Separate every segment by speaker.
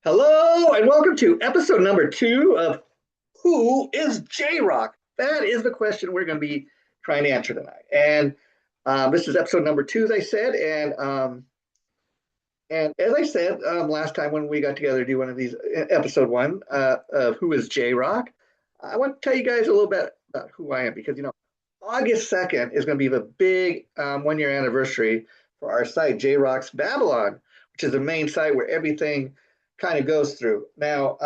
Speaker 1: Hello and welcome to episode number two of Who is JRock? That is the question we're going to be trying to answer tonight. And this is episode number two, as I said. And as I said last time when we got together to do one of these, episode one of Who is JRock, I want to tell you guys a little bit about who I am because, August 2nd is going to be the big 1 year anniversary for our site, JRock's Babylon, which is the main site where everything kind of goes through. Now,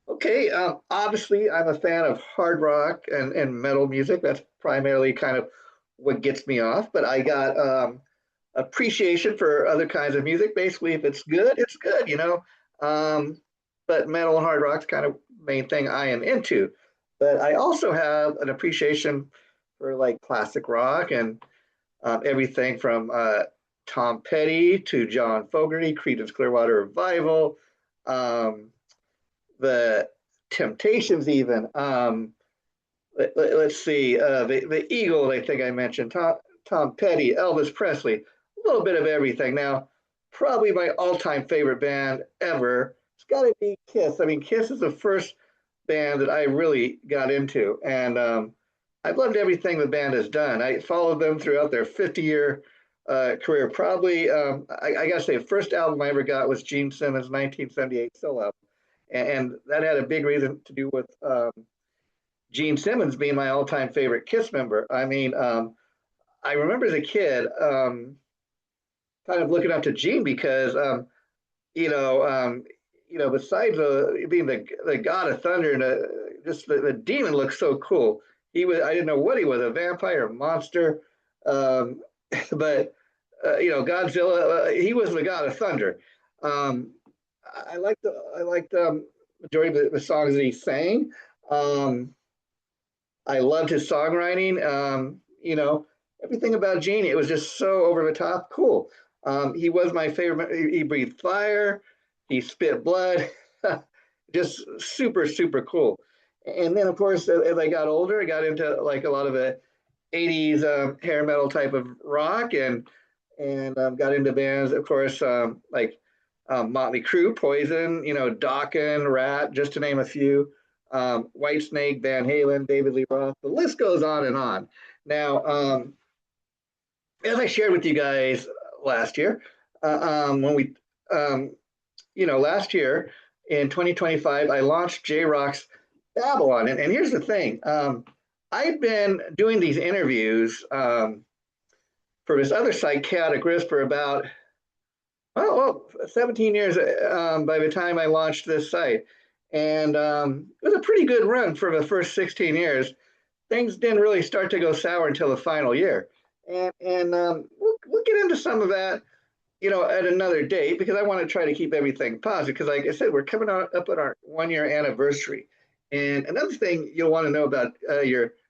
Speaker 1: okay, obviously, I'm a fan of hard rock and metal music. That's primarily kind of what gets me off. But I got appreciation for other kinds of music. Basically, if it's good, it's good. But metal and hard rock's kind of main thing I am into. But I also have an appreciation for like classic rock and everything from Tom Petty to John Fogerty, Creedence Clearwater Revival, um, the Temptations, even. Let's see, the Eagles, I think I mentioned, Tom Petty, Elvis Presley, a little bit of everything. Now, probably my all time favorite band ever, it's got to be Kiss. I mean, Kiss is the first band that I really got into. And I've loved everything the band has done. I followed them throughout their 50-year career. Probably, I got to say, the first album I ever got was Gene Simmons' 1978 solo album. And that had a big reason to do with Gene Simmons being my all time favorite Kiss member. I mean, I remember as a kid kind of looking up to Gene because, you know, um, besides being the god of thunder and just the demon looked so cool. I didn't know what he was, a vampire, a monster. Um, but Godzilla. He was the god of thunder. Um, I liked majority of the songs that he sang. Um, I loved his songwriting. Everything about Gene. It was just so over the top cool. He was my favorite. He breathed fire. He spit blood. Just super super cool. And then of course, as I got older, I got into like a lot of the 80s hair metal type of rock and got into bands, of course, like Motley Crue, Poison, Dokken, Rat, just to name a few. Whitesnake, Van Halen, David Lee Roth. The list goes on and on. Now, as I shared with you guys last year, when we, last year in 2025, I launched JRock's Babylon. And here's the thing. I've been doing these interviews for this other site, Chaotic Risk, for about 17 years by the time I launched this site. And it was a pretty good run for the first 16 years. Things didn't really start to go sour until the final year. And we'll get into some of that, at another date because I want to try to keep everything positive. Because, like I said, we're coming up on our 1 year anniversary. And another thing you'll want to know about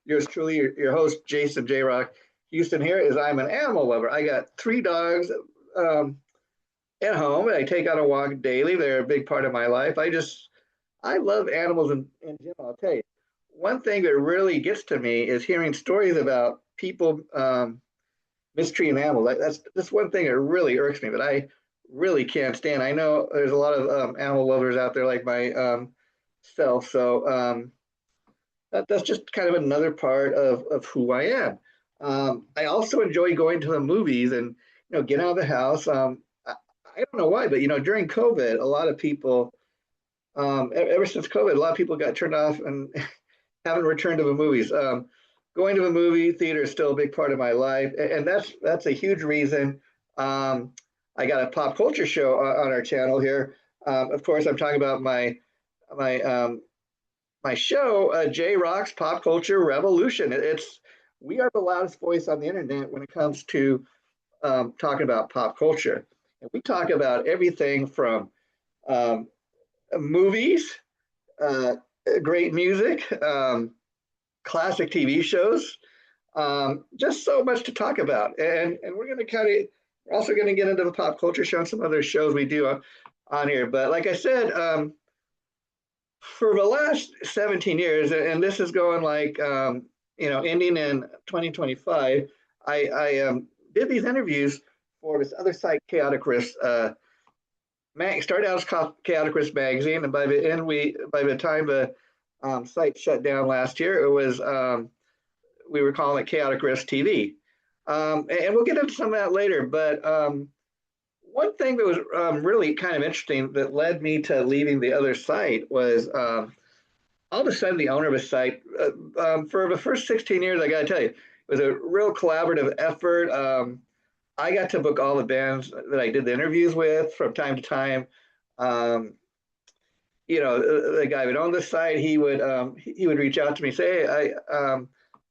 Speaker 1: yours truly, your host, Jason J. Rock Houston here, is I'm an animal lover. I got 3 dogs at home. I take on a walk daily. They're a big part of my life. I love animals in general. I'll tell you, one thing that really gets to me is hearing stories about people mistreating animals. That's one thing that really irks me that I really can't stand. I know there's a lot of animal lovers out there like my self. So that's just kind of another part of who I am. I also enjoy going to the movies and get out of the house. I don't know why, but during COVID, a lot of people, ever since COVID, a lot of people got turned off and haven't returned to the movies. Going to a movie theater is still a big part of my life, and that's a huge reason. I got a pop culture show on our channel here. Of course, I'm talking about my my show, J Rock's Pop Culture Revolution. We are the loudest voice on the internet when it comes to talking about pop culture. And we talk about everything from um, movies, uh, great music, classic TV shows, just so much to talk about. And we're going to we're also going to get into the pop culture show and some other shows we do on here. But like I said, for the last 17 years, and this is going like, ending in 2025, I did these interviews for this other site, Chaotic Risk, Started out as Chaotic Risk magazine, and by the time the site shut down last year, it was we were calling it Chaotic Risk TV. And we'll get into some of that later. But one thing that was really kind of interesting that led me to leaving the other site was all of a sudden the owner of the site, for the first 16 years, I got to tell you, it was a real collaborative effort. I got to book all the bands that I did the interviews with from time to time. Um, the guy that owned the site, he would reach out to me, say, "Hey, I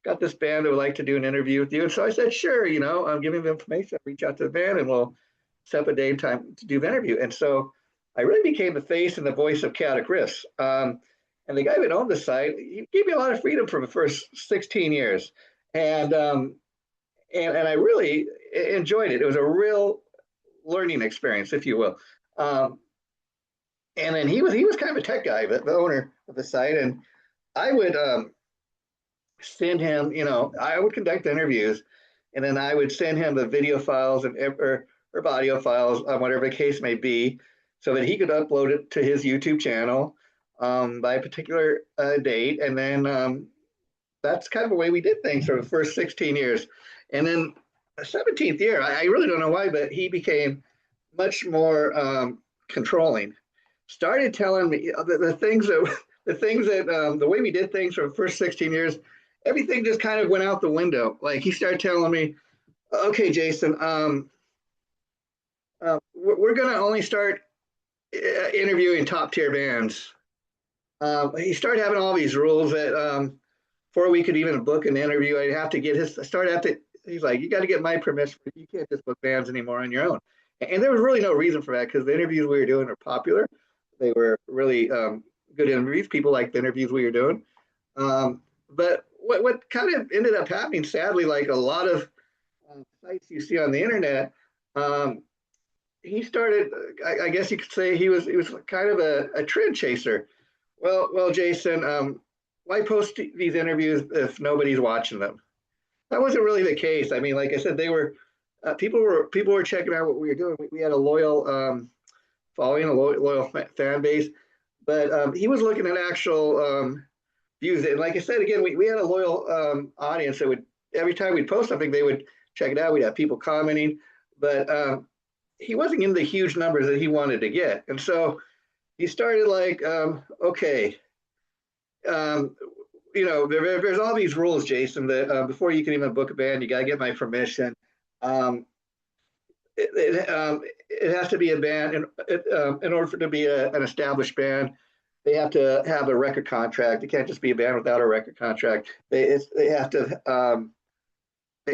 Speaker 1: got this band that would like to do an interview with you." And so I said, "Sure, give me the information, reach out to the band, and we'll set up a day and time to do the interview." And so I really became the face and the voice of Chaotic Riffs. And the guy that owned the site, he gave me a lot of freedom for the first 16 years. And and I really enjoyed it. It was a real learning experience, if you will. Um, and then he was kind of a tech guy, the owner of the site, and I would send him, I would conduct the interviews, and then I would send him the video files or audio files, whatever the case may be, so that he could upload it to his YouTube channel by a particular date, and then that's kind of the way we did things for the first 16 years. And then the 17th year, I really don't know why, but he became much more controlling. Started telling me the things that the way we did things for the first 16 years, everything just kind of went out the window. Like he started telling me, "Okay, Jason, we're going to only start interviewing top tier bands." He started having all these rules that before we could even book an interview, I'd have to get his. He's like, "You got to get my permission. You can't just book bands anymore on your own." And there was really no reason for that because the interviews we were doing are popular. They were really good interviews. People liked the interviews we were doing. But what kind of ended up happening, sadly, like a lot of sites you see on the internet, he started. I guess you could say he was kind of a trend chaser. Well, Jason, why post these interviews if nobody's watching them? That wasn't really the case. I mean, like I said, they were people were checking out what we were doing. We had a loyal following, a loyal fan base, but he was looking at actual views. And like I said, again, we had a loyal audience that would every time we'd post something, they would check it out. We'd have people commenting, but he wasn't getting the huge numbers that he wanted to get, and so he started like, okay, there's all these rules, Jason, that before you can even book a band, you got to get my permission. Um, it has to be a band in order for it to be an established band. They have to have a record contract. It can't just be a band without a record contract. They have to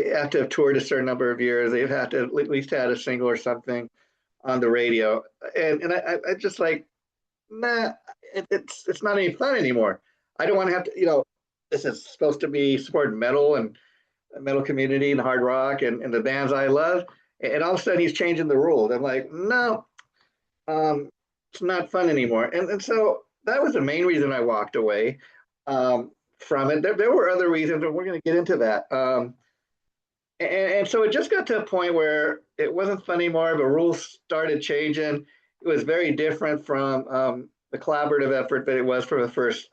Speaker 1: have toured a certain number of years. They have to at least had a single or something on the radio. And I just like, nah, it's not any fun anymore. I don't want to have to, this is supposed to be supporting metal and the metal community and hard rock and the bands I love. And all of a sudden he's changing the rules. I'm like, no, it's not fun anymore. And so that was the main reason I walked away from it. There were other reasons, and we're going to get into that. And so it just got to a point where it wasn't fun anymore. The rules started changing. It was very different from the collaborative effort that it was for the first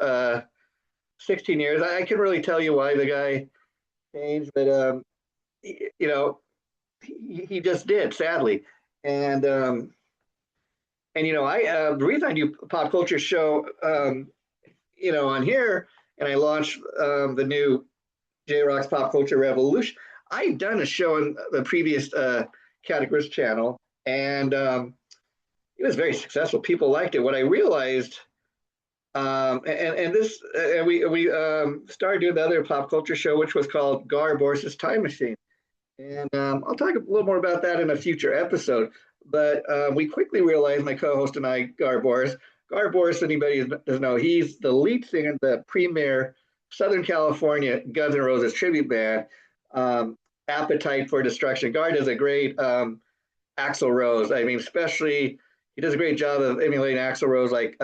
Speaker 1: 16 years. I can really tell you why the guy changed, but he just did, sadly. And the reason I do a pop culture show, on here, and I launched the new JRock's Pop Culture Revolution. I'd done a show on the previous categories channel, and it was very successful. People liked it. What I realized, we started doing the other pop culture show, which was called Gar Boris's Time Machine. And I'll talk a little more about that in a future episode. But we quickly realized, my co-host and I, Gar Boris, anybody doesn't know, he's the lead singer of the premier Southern California Guns N' Roses tribute band, Appetite for Destruction. Gar does a great Axl Rose. I mean, especially, he does a great job of emulating Axl Rose, like,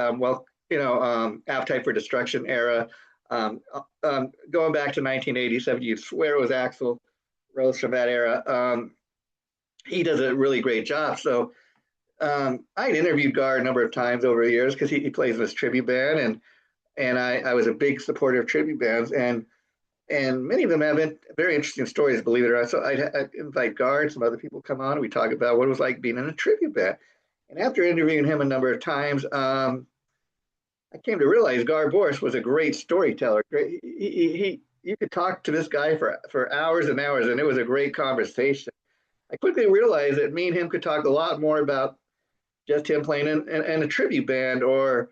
Speaker 1: Appetite for Destruction era. Going back to 1987, you'd swear it was Axl Rose from that era. He does a really great job. So I'd interviewed Gar a number of times over the years because he plays in this tribute band, and I was a big supporter of tribute bands, and many of them have very interesting stories, believe it or not. So I'd invite Gar and some other people come on, and we talk about what it was like being in a tribute band. And after interviewing him a number of times, I came to realize Gar Boris was a great storyteller. You could talk to this guy for hours and hours, and it was a great conversation. I quickly realized that me and him could talk a lot more about just him playing in a tribute band or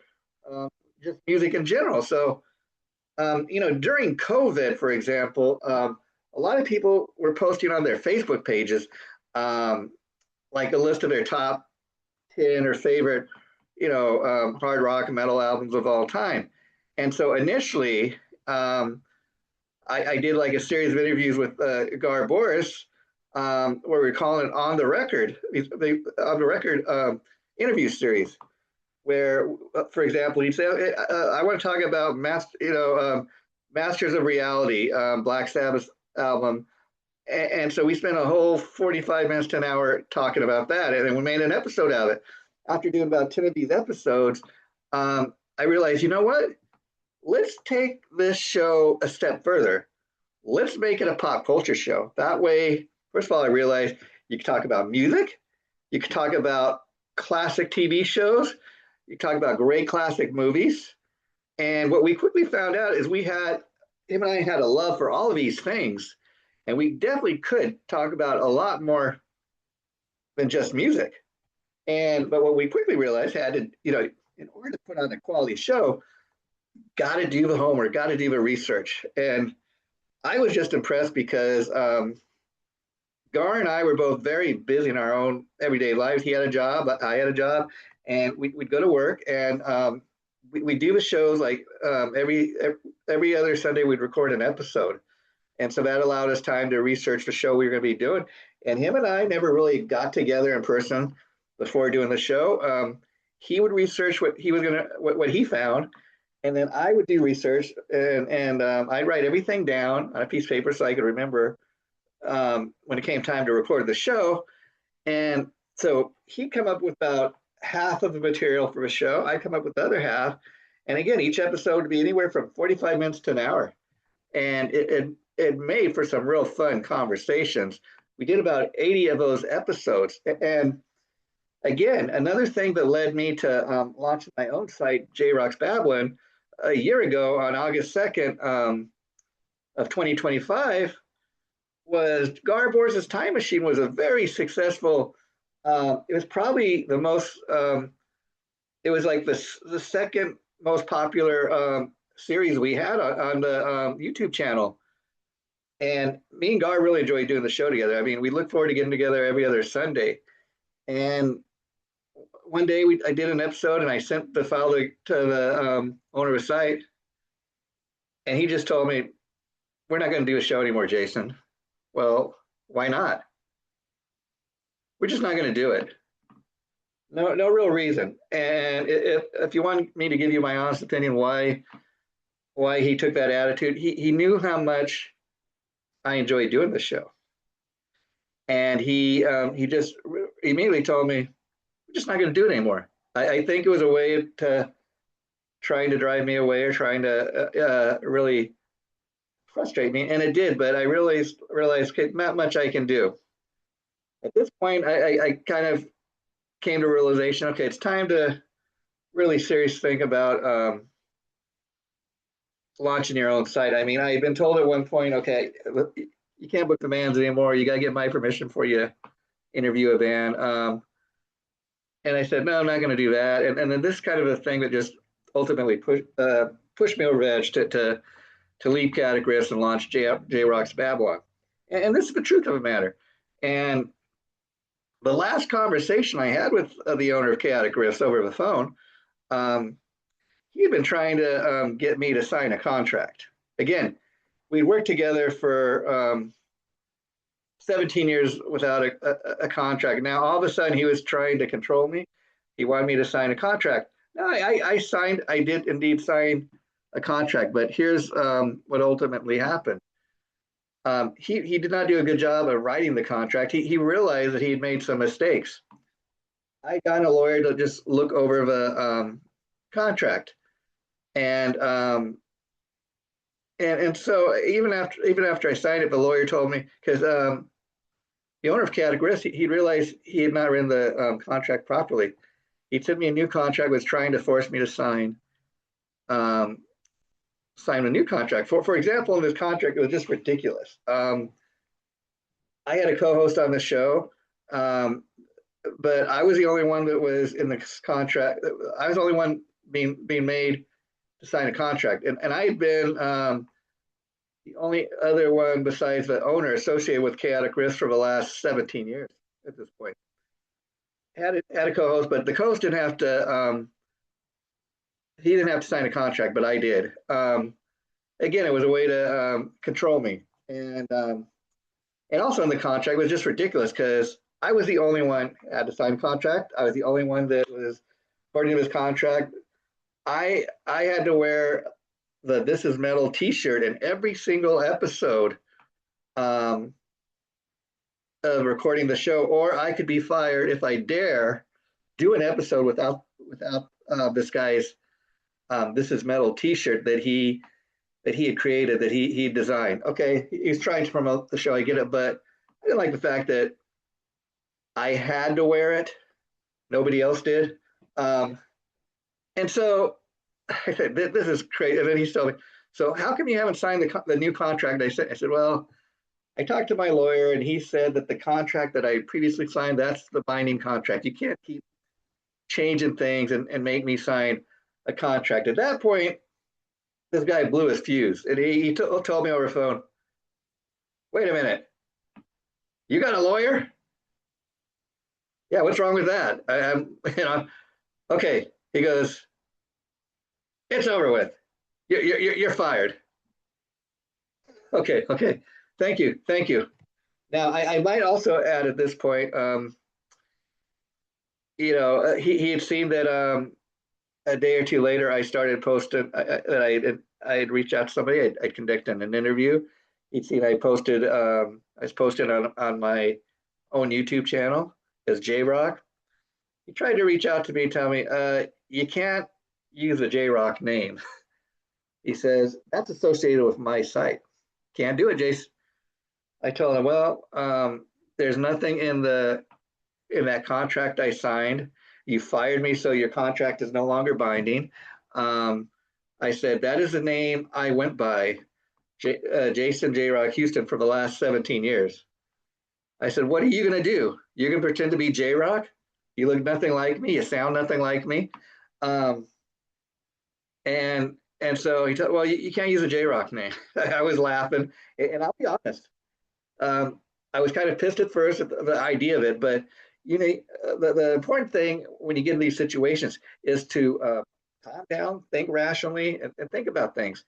Speaker 1: um, just music in general. So, during COVID, for example, a lot of people were posting on their Facebook pages, um, like a list of their top 10 or favorite, hard rock and metal albums of all time. And so initially, I did like a series of interviews with Gar Boris, where we're calling it on the record, on the record interview series, where, for example, he'd say, "I want to talk about Masters of Reality, Black Sabbath album," and so we spent a whole 45 minutes to an hour talking about that, and then we made an episode out of it. After doing about 10 of these episodes, I realized, you know what? Let's take this show a step further. Let's make it a pop culture show. That way, first of all, I realized you could talk about music, you could talk about classic TV shows, you could talk about great classic movies. And what we quickly found out is him and I had a love for all of these things. And we definitely could talk about a lot more than just music. But what we quickly realized had to, in order to put on a quality show, got to do the homework, got to do the research. And I was just impressed because Gar and I were both very busy in our own everyday lives. He had a job, I had a job, and we'd go to work, and we'd do the shows like every other Sunday. We'd record an episode, and so that allowed us time to research the show we were going to be doing. And him and I never really got together in person before doing the show. He would research what he found, and then I would do research, and I'd write everything down on a piece of paper so I could remember when it came time to record the show. And so he'd come up with about half of the material for a show. I'd come up with the other half. And again, each episode would be anywhere from 45 minutes to an hour. And it made for some real fun conversations. We did about 80 of those episodes. And again, another thing that led me to launch my own site, JRock's Babylon, a year ago on August 2nd of 2025, was Gar Boris's Time Machine was a very successful. It was probably the most. It was like the second most popular series we had on the YouTube channel, and me and Gar really enjoyed doing the show together. I mean, we look forward to getting together every other Sunday. And one day I did an episode, and I sent the file to the owner of the site, and he just told me, "We're not going to do a show anymore, Jason." Well, why not? We're just not going to do it. No real reason. And if you want me to give you my honest opinion why he took that attitude, he knew how much I enjoyed doing the show, and he just immediately told me, "We're just not going to do it anymore." I think it was a way to trying to drive me away or trying to really frustrate me, and it did. But I realized okay, not much I can do. At this point, I kind of came to realization, okay, it's time to really seriously think about launching your own site. I mean, I had been told at one point, okay, you can't book the bands anymore. You got to get my permission before you interview a band. And I said, no, I'm not going to do that. And then this kind of a thing that just ultimately pushed me over the edge to leave Chaotic Riffs and launch JRock's Babylon. And this is the truth of the matter. And the last conversation I had with the owner of Chaotic Riffs over the phone, he had been trying to get me to sign a contract. Again, we'd worked together for 17 years without a contract. Now, all of a sudden, he was trying to control me. He wanted me to sign a contract. No, I did indeed sign a contract, but here's what ultimately happened. He did not do a good job of writing the contract. He realized that he had made some mistakes. I got a lawyer to just look over the contract, and and so even after I signed it, the lawyer told me because the owner of Categories, he realized he had not written the contract properly. He sent me a new contract, was trying to force me to um, sign a new contract. For example, in this contract, it was just ridiculous. I had a co-host on the show, um, but I was the only one that was in the contract. I was the only one being made to sign a contract, and I had been the only other one besides the owner associated with Chaotic Risk for the last 17 years at this point. Had a co-host, but the co-host didn't have to. He didn't have to sign a contract, but I did. Again, it was a way to control me, and also in the contract was just ridiculous because I was the only one that had to sign a contract. I was the only one that was, according to his contract, I had to wear the "This Is Metal" T-shirt in every single episode um, of recording the show, or I could be fired if I dare do an episode without this guy's "This Is Metal" T-shirt that he had created, that he designed. Okay, he's trying to promote the show. I get it, but I didn't like the fact that I had to wear it. Nobody else did. Um, and so I said, "This is crazy." And then he's telling me, "So how come you haven't signed the new contract?" I said, "Well, I talked to my lawyer, and he said that the contract that I previously signed, that's the binding contract. You can't keep changing things and make me sign a contract." At that point, this guy blew his fuse, and he told me over the phone, "Wait a minute, you got a lawyer?" "Yeah, what's wrong with that?" I'm, okay. He goes, "It's over with. You're fired." Okay, okay. Thank you, thank you. Now, I might also add at this point, he had seen that a day or two later, I started posting that I had reached out to somebody. I'd conducted an interview. He'd seen I was posted on my own YouTube channel as JRock. He tried to reach out to me and tell me, you can't use the JRock name. He says, that's associated with my site. Can't do it, Jace. I told him, well, there's nothing in that contract I signed. You fired me, so your contract is no longer binding. Um, I said, that is the name I went by, Jason J. Rock Houston, for the last 17 years. I said, what are you going to do? You're going to pretend to be J Rock? You look nothing like me. You sound nothing like me. Um, and so he told, well, you can't use a J Rock name. I was laughing, and I'll be honest. Um, I was kind of pissed at first at the idea of it, but the important thing when you get in these situations is to calm down, think rationally, and think about things.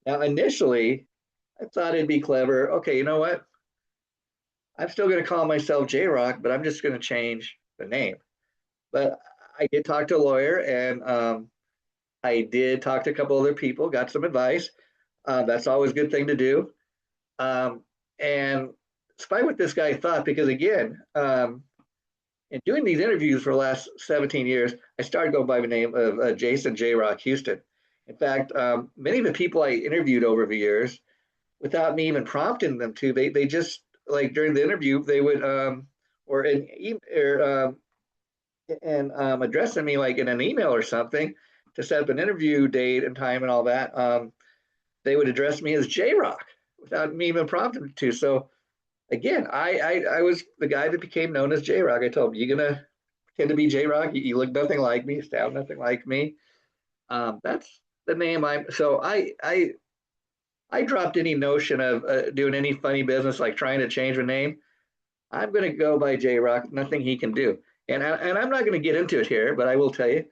Speaker 1: Now, initially, I thought it'd be clever. Okay, you know what? I'm still going to call myself J Rock, but I'm just going to change the name. But I did talk to a lawyer, and I did talk to a couple other people, got some advice. That's always a good thing to do. And despite what this guy thought, because again, in doing these interviews for the last 17 years, I started going by the name of Jason J. Rock Houston. In fact, many of the people I interviewed over the years, without me even prompting them to, they just, like during the interview, they would, or in and addressing me like in an email or something to set up an interview date and time and all that, they would address me as J Rock without me even prompting them to. So again, I was the guy that became known as J Rock. I told him, "You gonna pretend to be J Rock? You look nothing like me, sound nothing like me." That's the name I'm. So I dropped any notion of doing any funny business like trying to change the name. I'm going to go by J Rock. Nothing he can do. And I'm not going to get into it here, but I will tell you,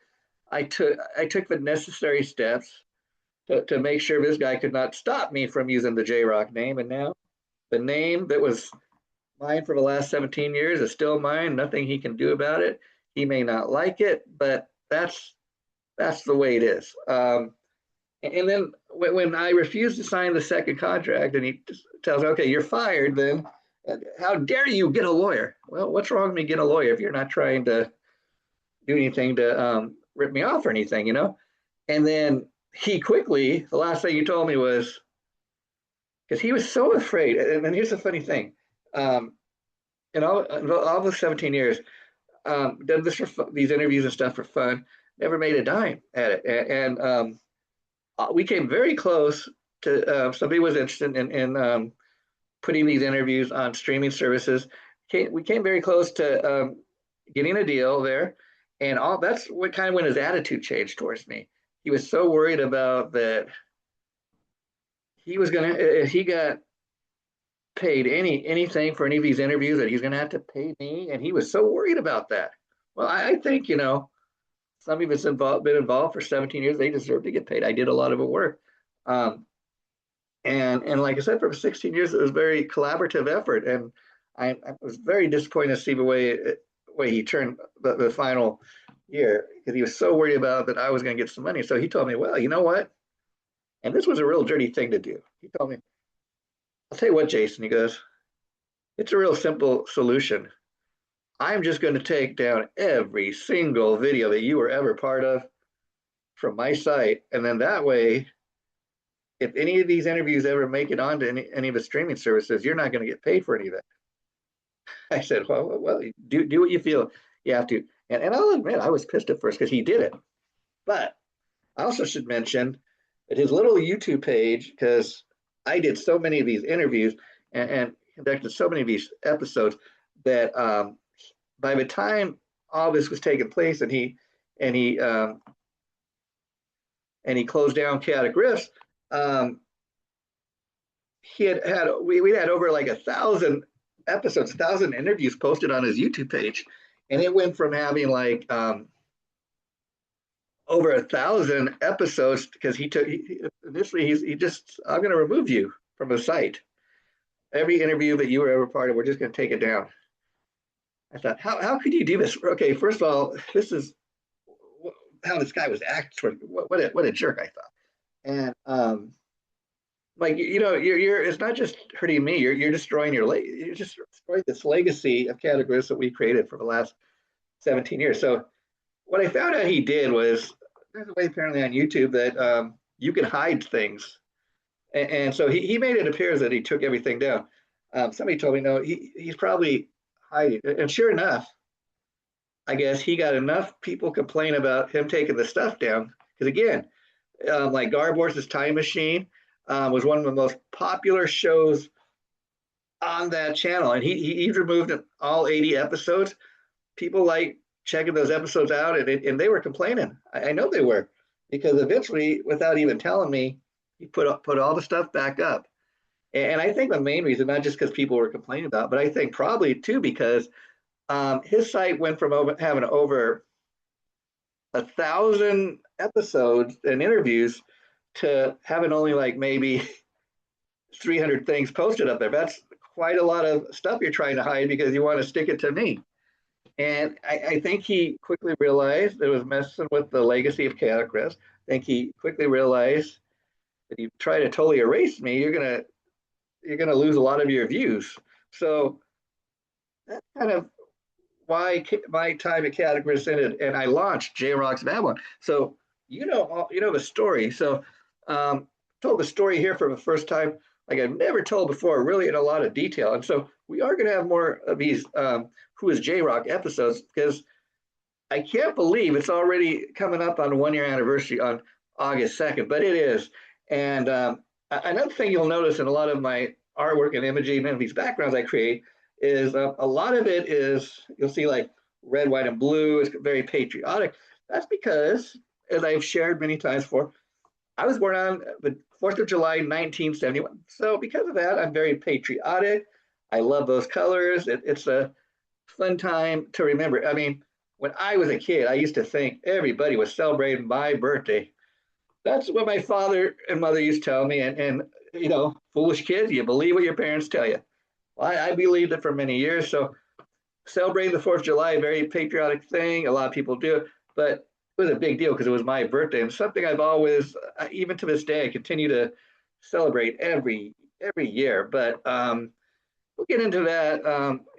Speaker 1: I took the necessary steps to make sure this guy could not stop me from using the J Rock name. And now the name that was mine for the last 17 years is still mine. Nothing he can do about it. He may not like it, but that's the way it is. And then when I refuse to sign the second contract, and he tells me, "Okay, you're fired," then how dare you get a lawyer? Well, what's wrong with me getting a lawyer if you're not trying to do anything to rip me off or anything, you know. And then he quickly, the last thing he told me was, because he was so afraid. And here's the funny thing, um, in all the 17 years, done this for these interviews and stuff for fun, never made a dime at it. We came very close to somebody was interested in putting these interviews on streaming services. We came very close to getting a deal there, and all that's what kind of when his attitude changed towards me. He was so worried about that he was gonna if he got paid anything for any of these interviews that he's gonna have to pay me, and he was so worried about that. Well, I think some of us been involved for 17 years. They deserve to get paid. I did a lot of the work. Um, and like I said, for 16 years, it was a very collaborative effort. And I was very disappointed to see the way he turned the final year because he was so worried about that I was going to get some money. So he told me, well, you know what? And this was a real dirty thing to do. He told me, I'll tell you what, Jason, he goes, it's a real simple solution. I'm just going to take down every single video that you were ever part of from my site. And then that way, if any of these interviews ever make it onto any of the streaming services, you're not going to get paid for any of it. I said, well, do what you feel you have to. And I'll admit, I was pissed at first because he did it. But I also should mention that his little YouTube page, because I did so many of these interviews and conducted so many of these episodes that by the time all this was taking place and he um, and he closed down Chaotic Riffs, um, we had over like 1,000 episodes, 1,000 interviews posted on his YouTube page, and it went from having like over 1,000 episodes because initially he just I'm going to remove you from the site. Every interview that you were ever part of, we're just going to take it down. I thought, how could you do this? Okay, first of all, this is how this guy was acting. What a jerk, I thought. And like you're it's not just hurting me. You're destroying you're just destroying this legacy of categories that we created for the last 17 years. So what I found out he did was there's a way apparently on YouTube that you can hide things, and so he made it appear that he took everything down. Somebody told me no, he's probably hiding, and sure enough, I guess he got enough people complain about him taking the stuff down because again, like Garbor's Time Machine was one of the most popular shows on that channel, and he's removed all 80 episodes. People like checking those episodes out, and they were complaining. I know they were because eventually, without even telling me, he put all the stuff back up. And I think the main reason, not just because people were complaining about, it, but I think probably too because his site went from having over 1,000 episodes and interviews to having only like maybe 300 things posted up there. That's quite a lot of stuff you're trying to hide because you want to stick it to me. And I think he quickly realized it was messing with the legacy of Chaotic Riffs. I think he quickly realized that if you try to totally erase me, you're gonna lose a lot of your views. So that's kind of why my time at Chaotic Riffs ended, and I launched JRock's Babylon. So you know the story. So told the story here for the first time, like I've never told before, really in a lot of detail. And so we are going to have more of these Who Is JRock episodes because I can't believe it's already coming up on the 1 year anniversary on August 2nd, but it is. And another thing you'll notice in a lot of my artwork and imaging and these backgrounds I create is a lot of it is, you'll see like red, white, and blue. It's very patriotic. That's because, as I've shared many times before, I was born on the 4th of July, 1971. So because of that, I'm very patriotic. I love those colors. It's a fun time to remember. I mean, when I was a kid, I used to think everybody was celebrating my birthday. That's what my father and mother used to tell me. And foolish kids, you believe what your parents tell you. Well, I believed it for many years. So celebrating the 4th of July, a very patriotic thing. A lot of people do. But it was a big deal because it was my birthday and something I've always, even to this day, I continue to celebrate every year. But we'll get into that,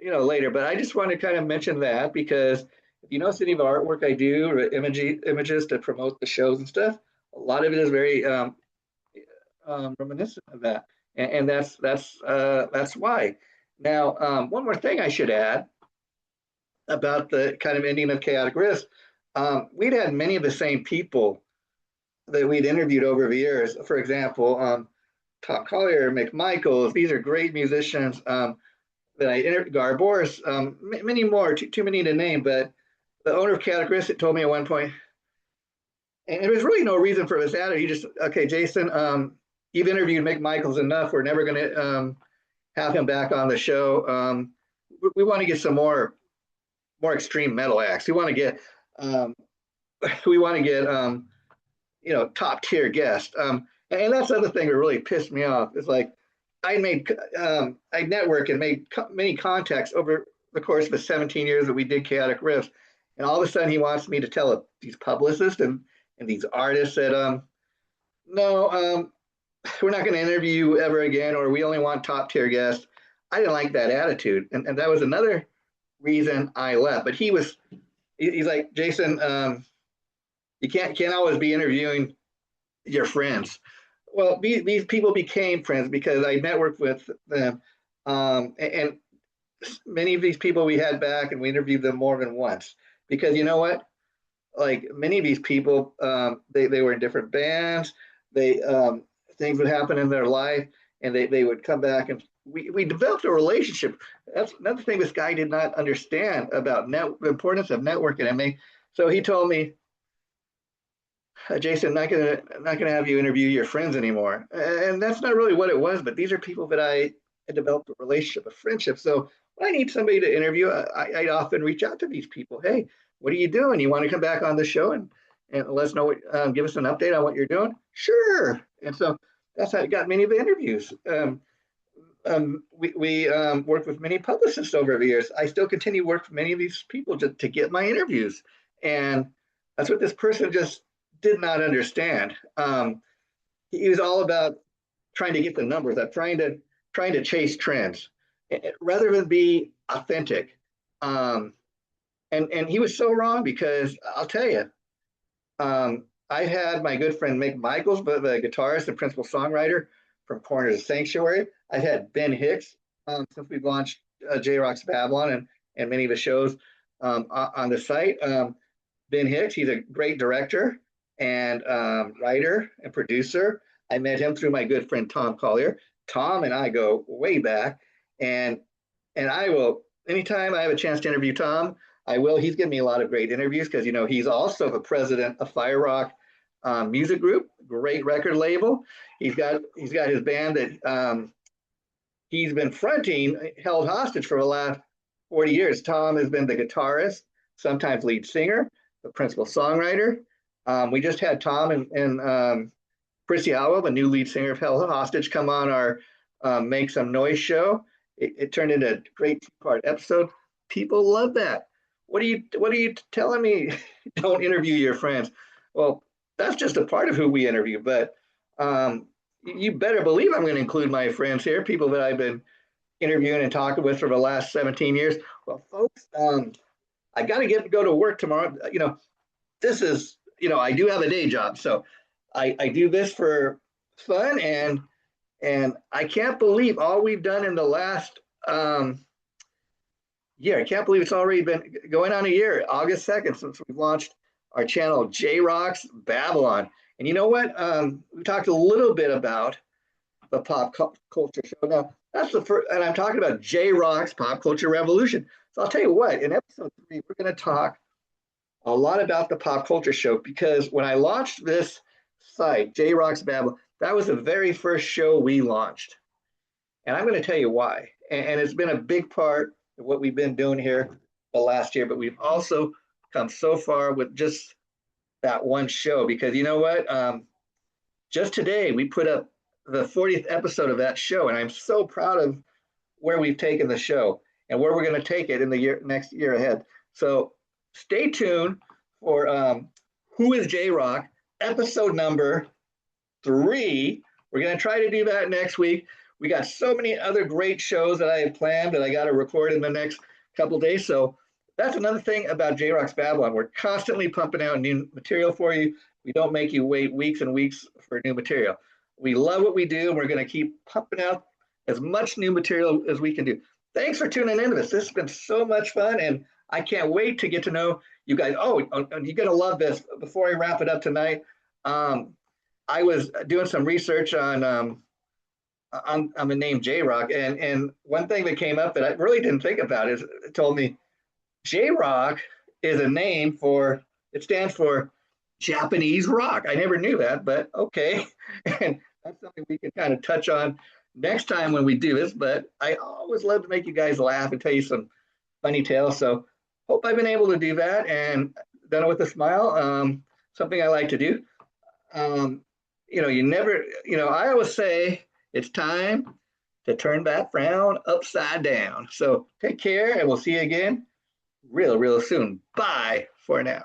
Speaker 1: later. But I just want to kind of mention that because if you notice any of the artwork I do or images to promote the shows and stuff, a lot of it is very reminiscent of that, and that's why. Now, one more thing I should add about the kind of ending of Chaotic Risk. We'd had many of the same people that we'd interviewed over the years. For example, Tom Collier, McMichaels. These are great musicians that I interviewed. Garboris, many more. Too many to name. But the owner of Chaotic Risk told me at one point, and there was really no reason for this attitude. He just, okay, Jason, you've interviewed McMichaels enough. We're never going to have him back on the show. We want to get some more extreme metal acts. Um, we want to get top tier guests. And that's the other thing that really pissed me off. Is like I networked and made many contacts over the course of the 17 years that we did Chaotic Riffs, and all of a sudden he wants me to tell these publicists and these artists that no, we're not going to interview you ever again, or we only want top tier guests. I didn't like that attitude, and that was another reason I left. But he's like, Jason, you can't always be interviewing your friends. Well, these people became friends because I networked with them, and many of these people we had back, and we interviewed them more than once. Because you know what? Like many of these people, they were in different bands. They things would happen in their life, and they would come back, and we developed a relationship. That's another thing this guy did not understand about the importance of networking. So he told me, Jason, not gonna have you interview your friends anymore. And that's not really what it was, but these are people that I had developed a relationship, a friendship. So when I need somebody to interview, I often reach out to these people. Hey, what are you doing? You want to come back on the show and let us know give us an update on what you're doing? Sure. And so that's how I got many of the interviews. We worked with many publicists over the years. I still continue to work with many of these people to get my interviews. And that's what this person just did not understand. He was all about trying to get the numbers up, trying to chase trends rather than be authentic. And he was so wrong because I'll tell you, I had my good friend Mick Michaels, the guitarist and principal songwriter from Corners of Sanctuary. I've had Ben Hicks since we've launched JRock's Babylon and many of the shows on the site. Ben Hicks, he's a great director and writer and producer. I met him through my good friend Tom Collier. Tom and I go way back, and I will anytime I have a chance to interview Tom, I will. He's given me a lot of great interviews because he's also the president of Fire Rock Music Group, great record label. He's got his band that he's been fronting, held hostage for the last 40 years. Tom has been the guitarist, sometimes lead singer, the principal songwriter. We just had Tom and Prissy Howell, the new lead singer of Held Hostage, come on our Make Some Noise show. It turned into a great two-part episode. People love that. What are you telling me? Don't interview your friends. Well, that's just a part of who we interview, but you better believe I'm going to include my friends here, people that I've been interviewing and talking with for the last 17 years. Well, folks, I got to go to work tomorrow. This is, I do have a day job, so I do this for fun, and I can't believe all we've done in the last year. I can't believe it's already been going on a year, August 2nd, since we've launched our channel, JRock's Babylon. And you know what? We talked a little bit about the pop culture show. Now, that's the first, and I'm talking about JRock's Pop Culture Revolution. So I'll tell you what, in episode 3, we're going to talk a lot about the pop culture show, because when I launched this site, JRock's Babylon, that was the very first show we launched. And I'm going to tell you why. And it's been a big part of what we've been doing here the last year, but we've also come so far with just that one show, because you know what? Just today, we put up the 40th episode of that show, and I'm so proud of where we've taken the show and where we're going to take it in the next year ahead. So stay tuned for Who is JRock, episode number 3. We're going to try to do that next week. We got so many other great shows that I have planned that I got to record in the next couple of days. So That's another thing about JRock's Babylon. We're constantly pumping out new material for you. We don't make you wait weeks and weeks for new material. We love what we do, and we're going to keep pumping out as much new material as we can do. Thanks for tuning into this. This has been so much fun, and I can't wait to get to know you guys. Oh, you're going to love this. Before I wrap it up tonight, I was doing some research on the name JRock, and one thing that came up that I really didn't think about is it told me JRock is a name for, it stands for Japanese rock. I never knew that, but okay. And that's something we can kind of touch on next time when we do this. But I always love to make you guys laugh and tell you some funny tales. So hope I've been able to do that and done it with a smile. Something I like to do. You never, I always say it's time to turn that frown upside down. So take care and we'll see you again real soon. Bye for now.